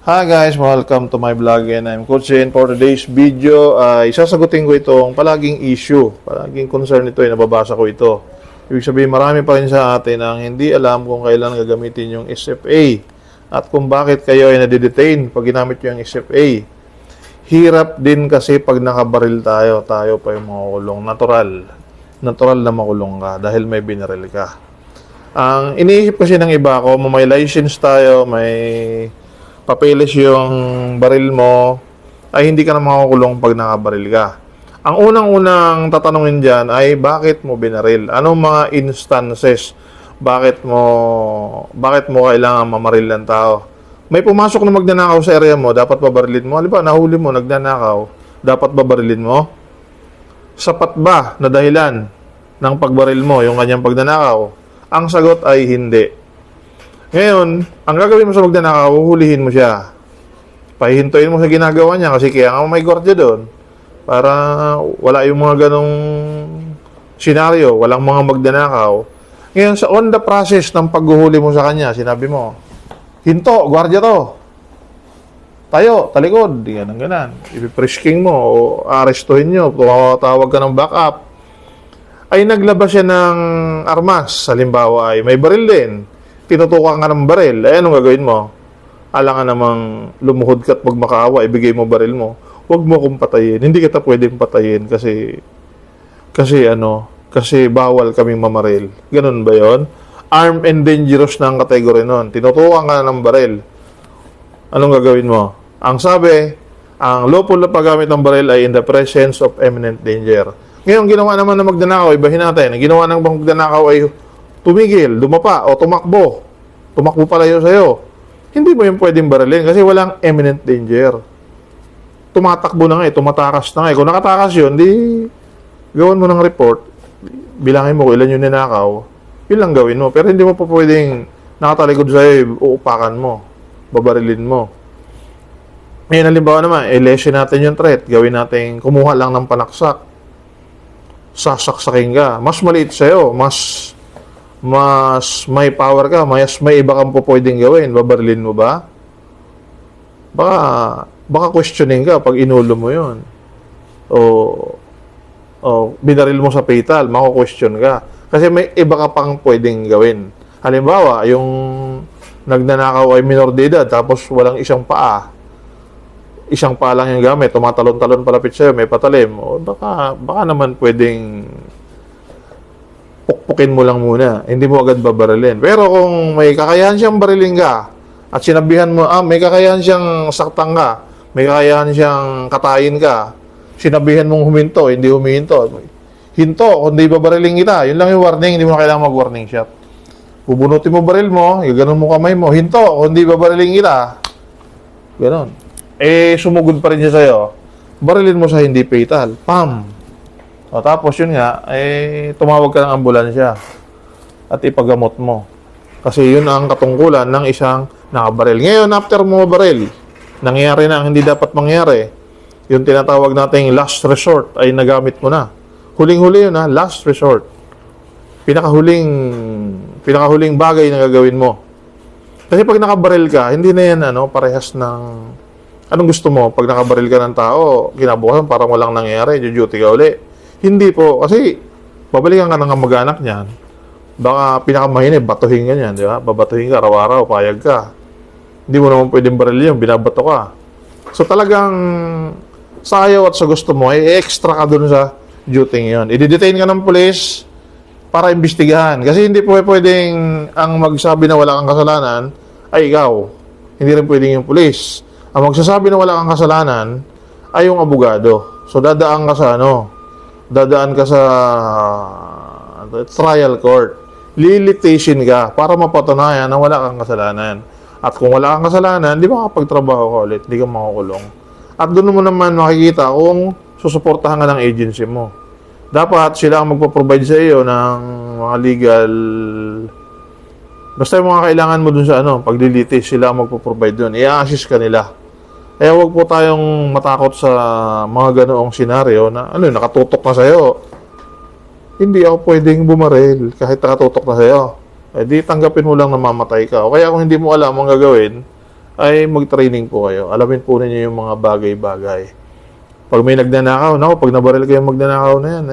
Hi guys, welcome to my vlog and I'm Coach Jen. For today's video, isasagutin ko itong palaging issue, palaging concern ito, nababasa ko ito. Ibig sabihin, marami pa rin sa atin ang hindi alam kung kailan gagamitin yung SFA at kung bakit kayo ay nade-detain pag ginamit yung SFA. Hirap din kasi pag nakabaril tayo pa yung makukulong. Natural na makulong ka dahil may binaril ka. Ang iniisip kasi ng iba ko, may license tayo, may papeles yung baril mo, ay hindi ka na makakulong pag nakabaril ka. Ang unang-unang tatanungin dyan ay bakit mo binaril? Anong mga instances? Bakit mo kailangan mamaril ng tao? May pumasok na magnanakaw sa area mo, dapat babarilin mo. Halimbawa, nahuli mo, nagnanakaw, dapat babarilin mo? Sapat ba na dahilan ng pagbaril mo, yung kanyang pagnanakaw? Ang sagot ay hindi. Ngayon, ang gagawin mo sa magnanakaw, huhulihin mo siya. Pahihintuin mo sa ginagawa niya kasi kaya nga may gwardiya doon. Para wala yung mga ganong senaryo, walang mga magnanakaw. Ngayon, sa on the process ng paghuhuli mo sa kanya, sinabi mo, hinto, gwardiya to. Tayo, talikod, yan ang ganan. Ipiprisking mo, o arestuhin nyo, tawag ka ng backup. Ay naglabas siya ng armas, halimbawa ay may baril din. Tinutukan ka ng baril, eh anong gagawin mo? Alangan namang lumuhod ka at magmakaawa, ibigay mo baril mo. Huwag mo akong patayin. Hindi kita pwedeng patayin kasi bawal kaming mamaril. Ganun ba yon? Armed and dangerous na ang kategory nun. Tinutukan ka ng baril. Anong gagawin mo? Ang sabi, ang lawful na paggamit ng baril ay in the presence of imminent danger. Ngayon, ginawa naman na magnanakaw, ibahin natin. Ang ginawa ng magnanakaw ay tumigil, dumapa, o tumakbo. Tumakbo palayo sa'yo. Hindi mo yung pwedeng barilin kasi walang imminent danger. Tumatakbo na nga tumatakas na nga Kung nakatakas yun, di gawan mo ng report. Bilangin mo kung ilan yung ninakaw. Yun lang gawin mo. Pero hindi mo pa pwedeng nakatalikod sa'yo, uupakan mo. Babarilin mo. Ngayon, halimbawa naman, lessen natin yung threat. Gawin natin, kumuha lang ng panaksak. Sasaksakin ka. Mas maliit sa'yo. Mas may power ka, mas may iba kang po pwedeng gawin. Babarilin mo ba? Baka questioning ka pag inulo mo yun. O binaril mo sa fatal, mako-question ka. Kasi may iba ka pang pwedeng gawin. Halimbawa, yung nagnanakaw ay minor de edad, tapos walang isang paa. Isang paa lang yung gamit, tumatalon-talon palapit sa'yo, may patalim. O baka naman pwedeng pukpukin mo lang muna. Hindi mo agad babarilin. Pero kung may kakayahan siyang barilin ka at sinabihan mo, may kakayahan siyang saktan ka, may kakayahan siyang katayin ka, sinabihan mong huminto, hindi huminto. Hinto, kundi babarilin kita. Yun lang yung warning, hindi mo na kailangan mag-warning shot. Bubunutin mo baril mo, gaganon mo kamay mo, hinto, kundi babarilin kita. Ganon. Sumugod pa rin siya sa'yo. Barilin mo sa hindi fatal. Pam! O, tapos yun nga, tumawag ka ng ambulansya at ipagamot mo. Kasi yun ang katungkulan ng isang nakabaril. Ngayon, after mo baril, nangyari na ang hindi dapat mangyari. Yung tinatawag nating last resort ay nagamit mo na. Huling-huli yun last resort. Pinakahuling bagay na gagawin mo. Kasi pag nakabaril ka, hindi na yan parehas ng anong gusto mo. Pag nakabaril ka ng tao, kinabukasan parang walang nangyari, duty ka uli. Hindi po, kasi babalikan ka ng kamag-anak niyan. Baka pinakamahina, batuhin ka niyan, di ba? Babatuhin ka araw-araw, payag ka. Hindi mo naman pwedeng baril yun, binabato ka. So talagang sa ayaw at sa gusto mo, extra ka dun sa duty yun. I-detain ka ng pulis para imbestigahan. Kasi hindi po pwedeng ang magsabi na wala kang kasalanan ay ikaw. Hindi rin pwedeng yung pulis. Ang magsasabi na wala kang kasalanan ay yung abogado. So dadaan ka sa trial court. Lilitation ka para mapatunayan na wala kang kasalanan. At kung wala kang kasalanan, di ba makapagtrabaho ka ulit, di ka makukulong. At doon mo naman makikita kung susuportahan ka ng agency mo. Dapat sila ang magpo-provide sa iyo ng mga legal, basta yung mga kailangan mo dun sa paglilitis, sila ang magpo-provide dun. I-assist ka nila. Kaya huwag po tayong matakot sa mga ganoong senaryo na nakatutok na sa'yo. Hindi ako pwedeng bumaril kahit nakatutok na sa'yo. Di tanggapin mo lang na mamatay ka. O kaya kung hindi mo alam ang gagawin, ay mag-training po kayo. Alamin po ninyo yung mga bagay-bagay. Pag may nagnanakaw, naku, pag nabaril kayo magnanakaw na yan,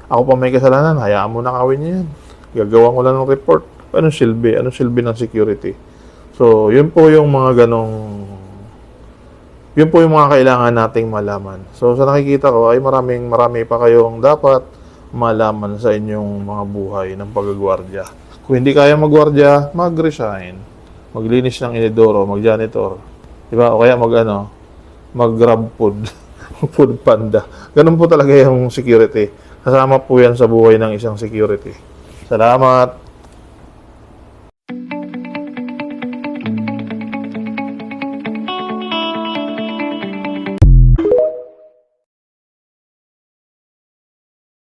ako pa may kasalanan, hayaan mo nakawin niya yan. Gagawa ko lang ng report. Anong silbi? Anong silbi ng security? So, yun po yung mga yun po yung mga kailangan nating malaman. So, sa nakikita ko ay marami pa kayong dapat malaman sa inyong mga buhay ng pagagwardya. Kung hindi kaya magwardya, mag-resign. Maglinis ng inidoro, mag-janitor. Diba? O kaya mag-grab food. Food panda. Ganun po talaga yung security. Kasama po yan sa buhay ng isang security. Salamat!